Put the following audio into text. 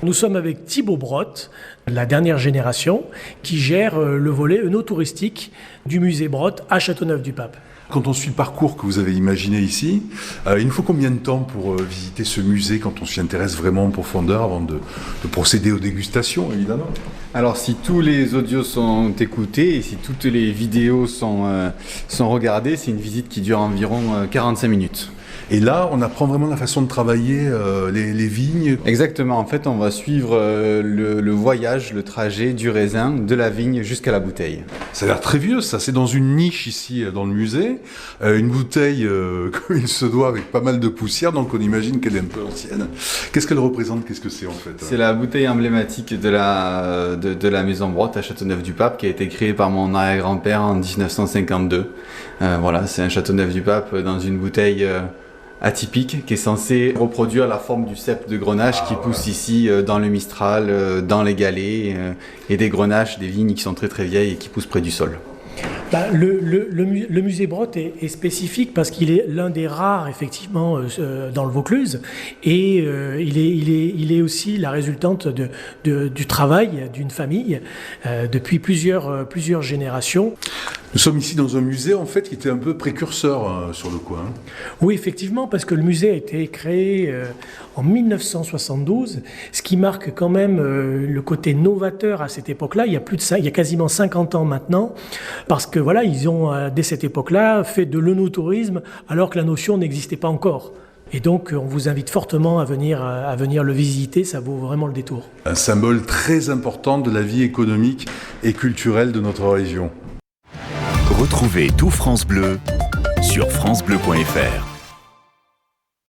Nous sommes avec Thibaut Brotte, la dernière génération, qui gère le volet œnotouristique du musée Brotte à Châteauneuf-du-Pape. Quand on suit le parcours que vous avez imaginé ici, il nous faut combien de temps pour visiter ce musée quand on s'y intéresse vraiment en profondeur avant de procéder aux dégustations, évidemment? Alors si tous les audios sont écoutés et si toutes les vidéos sont regardées, c'est une visite qui dure environ 45 minutes. Et là, on apprend vraiment la façon de travailler les vignes. Exactement, en fait on va suivre le voyage, le trajet du raisin, de la vigne jusqu'à la bouteille. Ça a l'air très vieux, ça. C'est dans une niche ici dans le musée. Une bouteille comme il se doit avec pas mal de poussière, donc on imagine qu'elle est un peu ancienne. Qu'est-ce qu'elle représente? Qu'est-ce que c'est en fait? C'est la bouteille emblématique de la maison Brotte à Châteauneuf-du-Pape qui a été créée par mon arrière-grand-père en 1952. Voilà, c'est un Châteauneuf-du-Pape dans une bouteille atypique qui est censé reproduire la forme du cep de grenache qui pousse ici dans le Mistral, dans les galets et des grenaches, des vignes qui sont très très vieilles et qui poussent près du sol. Le musée Brotte est spécifique parce qu'il est l'un des rares effectivement dans le Vaucluse et il est aussi la résultante du travail d'une famille depuis plusieurs générations. Nous sommes ici dans un musée en fait qui était un peu précurseur sur le coin. Oui, effectivement, parce que le musée a été créé en 1972, ce qui marque quand même le côté novateur à cette époque-là. Il y a quasiment 50 ans maintenant, parce que voilà, ils ont dès cette époque-là fait de l'œnotourisme alors que la notion n'existait pas encore. Et donc, on vous invite fortement à venir le visiter, ça vaut vraiment le détour. Un symbole très important de la vie économique et culturelle de notre région. Retrouvez tout France Bleu sur francebleu.fr.